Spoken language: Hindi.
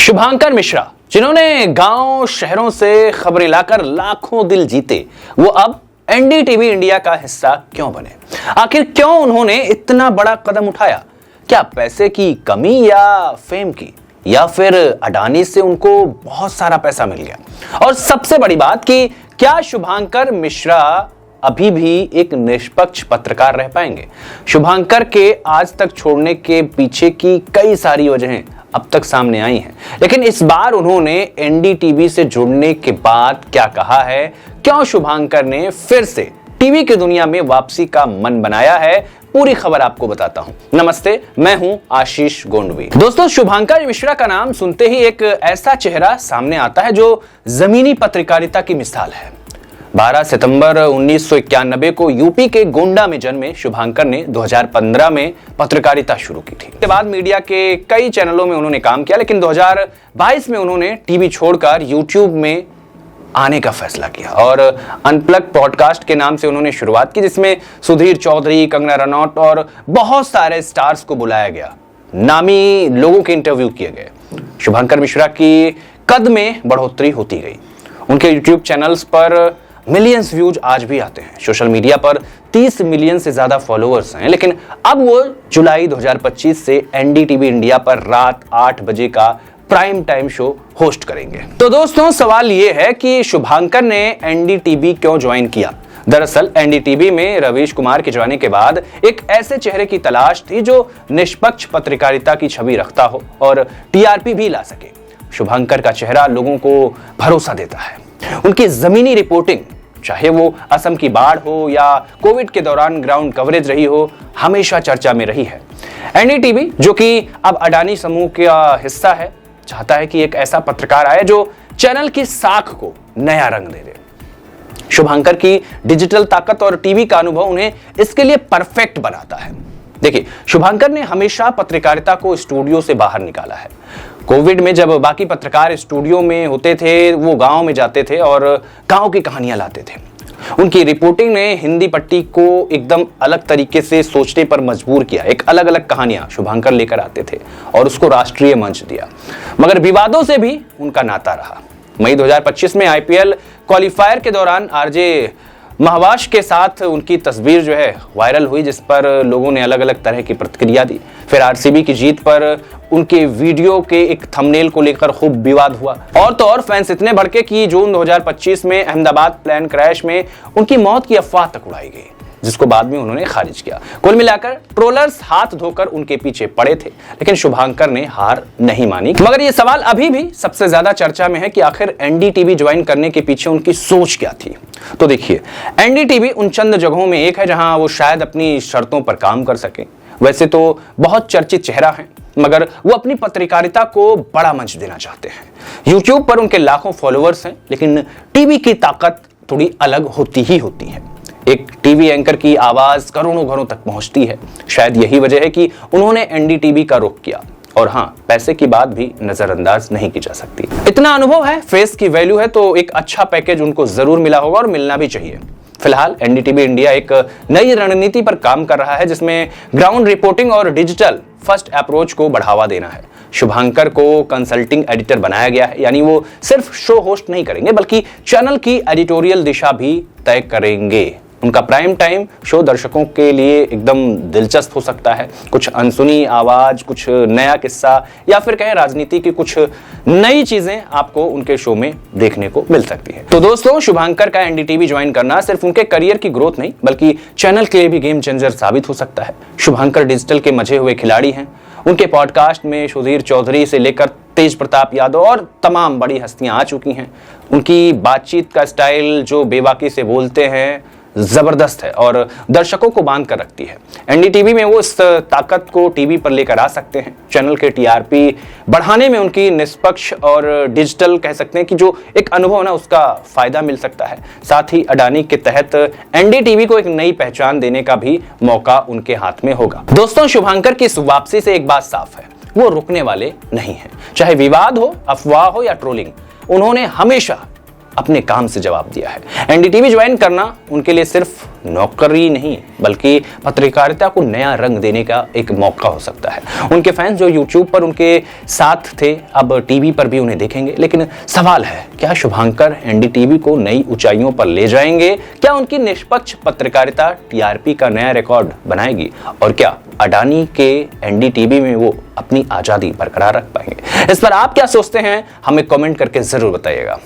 शुभांकर मिश्रा, जिन्होंने गांव शहरों से खबरें लाकर लाखों दिल जीते, वो अब एनडीटीवी इंडिया का हिस्सा क्यों बने? आखिर क्यों उन्होंने इतना बड़ा कदम उठाया? क्या पैसे की कमी या फेम की, या फिर अडानी से उनको बहुत सारा पैसा मिल गया? और सबसे बड़ी बात कि क्या शुभांकर मिश्रा अभी भी एक निष्पक्ष पत्रकार रह पाएंगे? शुभांकर के आज तक छोड़ने के पीछे की कई सारी वजहें अब तक सामने आई हैं, लेकिन इस बार उन्होंने एनडीटीवी से जुड़ने के बाद क्या कहा है, क्यों शुभांकर ने फिर से टीवी की दुनिया में वापसी का मन बनाया है, पूरी खबर आपको बताता हूं। नमस्ते, मैं हूं आशीष गोंडवी। दोस्तों, शुभांकर मिश्रा का नाम सुनते ही एक ऐसा चेहरा सामने आता है जो जमीनी पत्रकारिता की मिसाल है। 12 सितंबर 1991 को यूपी के गोंडा में जन्मे शुभांकर ने 2015 में पत्रकारिता शुरू की थी। इसके बाद मीडिया के कई चैनलों में उन्होंने काम किया, लेकिन 2022 में उन्होंने टीवी छोड़कर यूट्यूब में आने का फैसला किया और अनप्लग पॉडकास्ट के नाम से उन्होंने शुरुआत की, जिसमें सुधीर चौधरी, कंगना रनौत और बहुत सारे स्टार्स को बुलाया गया, नामी लोगों के इंटरव्यू किए गए। शुभांकर मिश्रा की कद में बढ़ोतरी होती गई। उनके यूट्यूब चैनल्स पर मिलियंस व्यूज आज भी आते हैं। सोशल मीडिया पर 30 मिलियन से ज्यादा फॉलोअर्स हैं, लेकिन अब वो जुलाई 2025 से एनडीटीवी इंडिया पर रात 8 बजे का प्राइम टाइम शो होस्ट करेंगे। तो दोस्तों, सवाल ये है कि शुभांकर ने एनडीटीवी क्यों ज्वाइन किया? दरअसल एनडीटीवी में रवीश कुमार के जाने के बाद एक ऐसे चेहरे की तलाश थी जो निष्पक्ष पत्रकारिता की छवि रखता हो और टीआरपी भी ला सके। शुभांकर का चेहरा लोगों को भरोसा देता है। उनकी जमीनी रिपोर्टिंग, चाहे वो असम की बाढ़ हो या कोविड के दौरान ग्राउंड कवरेज रही हो, हमेशा चर्चा में रही है। एनडीटीवी, जो कि अब अडानी समूह का हिस्सा है, चाहता है कि एक ऐसा पत्रकार आए जो चैनल की साख को नया रंग दे दे। शुभांकर की डिजिटल ताकत और टीवी का अनुभव उन्हें इसके लिए परफेक्ट बनाता है। देखिए, शुभांकर ने हमेशा पत्रकारिता को स्टूडियो से बाहर निकाला है। कोविड में जब बाकी पत्रकार स्टूडियो में होते थे, वो गांव में जाते थे और गांव की कहानियां लाते थे। उनकी रिपोर्टिंग ने हिंदी पट्टी को एकदम अलग तरीके से सोचने पर मजबूर किया। एक अलग अलग कहानियां शुभांकर लेकर आते थे और उसको राष्ट्रीय मंच दिया। मगर विवादों से भी उनका नाता रहा। मई 2025 में आईपीएल क्वालिफायर के दौरान आरजे महवाश के साथ उनकी तस्वीर जो है वायरल हुई, जिस पर लोगों ने अलग अलग तरह की प्रतिक्रिया दी। फिर आरसीबी की जीत पर उनके वीडियो के एक थंबनेल को लेकर खूब विवाद हुआ। और तो और फैंस इतने भड़के कि जून 2025 में अहमदाबाद प्लेन क्रैश में उनकी मौत की अफवाह तक उड़ाई गई, जिसको बाद में उन्होंने खारिज किया। कुल मिलाकर ट्रोलर्स हाथ धोकर उनके पीछे पड़े थे, लेकिन शुभांकर ने हार नहीं मानी। मगर यह सवाल अभी भी सबसे ज्यादा चर्चा में है कि आखिर एनडीटीवी ज्वाइन करने के पीछे उनकी सोच क्या थी। तो देखिए, एनडीटीवी उन चंद जगहों में एक है जहां वो शायद अपनी शर्तों पर काम कर सके। वैसे तो बहुत चर्चित चेहरा है, मगर वो अपनी पत्रकारिता को बड़ा मंच देना चाहते हैं। यूट्यूब पर उनके लाखों फॉलोअर्स हैं, लेकिन टीवी की ताकत थोड़ी अलग होती ही होती है। एक टीवी एंकर की आवाज करोड़ों घरों तक पहुंचती है। शायद यही वजह है कि उन्होंने एनडीटीवी का रुख किया। और हां, पैसे की बात भी नजरअंदाज नहीं की जा सकती। इतना अनुभव है, फेस की वैल्यू है, तो एक अच्छा पैकेज उनको जरूर मिला होगा और मिलना भी चाहिए। फिलहाल एनडीटीवी इंडिया एक नई रणनीति पर काम कर रहा है, जिसमें ग्राउंड रिपोर्टिंग और डिजिटल फर्स्ट अप्रोच को बढ़ावा देना है। शुभांकर को कंसल्टिंग एडिटर बनाया गया है, यानी वो सिर्फ शो होस्ट नहीं करेंगे, बल्कि चैनल की एडिटोरियल दिशा भी तय करेंगे। उनका प्राइम टाइम शो दर्शकों के लिए एकदम दिलचस्प हो सकता है। कुछ अनसुनी आवाज, कुछ नया किस्सा, या फिर कहें राजनीति की कुछ नई चीजें आपको उनके शो में देखने को मिल सकती है। तो दोस्तों, शुभांकर का एनडीटीवी ज्वाइन करना सिर्फ उनके करियर की ग्रोथ नहीं, बल्कि चैनल के लिए भी गेम चेंजर साबित हो सकता है। शुभांकर डिजिटल के मजे हुए खिलाड़ी हैं। उनके पॉडकास्ट में सुधीर चौधरी से लेकर तेज प्रताप यादव और तमाम बड़ी हस्तियां आ चुकी हैं। उनकी बातचीत का स्टाइल, जो बेबाकी से बोलते हैं, जबरदस्त है और दर्शकों को बांध कर रखती है। एनडीटीवी में वो इस ताकत को टीवी पर लेकर आ सकते हैं। चैनल के टीआरपी बढ़ाने में उनकी निष्पक्ष और डिजिटल, कह सकते हैं कि जो एक अनुभव ना, उसका फायदा मिल सकता है। साथ ही अडानी के तहत एनडीटीवी को एक नई पहचान देने का भी मौका उनके हाथ में होगा। दोस्तों, शुभांकर की इस वापसी से एक बात साफ है, वो रुकने वाले नहीं है। चाहे विवाद हो, अफवाह हो या ट्रोलिंग, उन्होंने हमेशा अपने काम से जवाब दिया है। एनडीटीवी ज्वाइन करना उनके लिए सिर्फ नौकरी नहीं बल्कि पत्रकारिता को नया रंग देने का एक मौका हो सकता है। उनके फैंस जो यूट्यूब पर उनके साथ थे अब टीवी पर भी उन्हें देखेंगे। लेकिन सवाल है, क्या शुभंकर एनडीटीवी को नई ऊंचाइयों पर ले जाएंगे? क्या उनकी निष्पक्ष पत्रकारिता टीआरपी का नया रिकॉर्ड बनाएगी? और क्या अडानी के एनडीटीवी में वो अपनी आजादी बरकरार रख पाएंगे? इस पर आप क्या सोचते हैं, हमें कमेंट करके जरूर बताइएगा।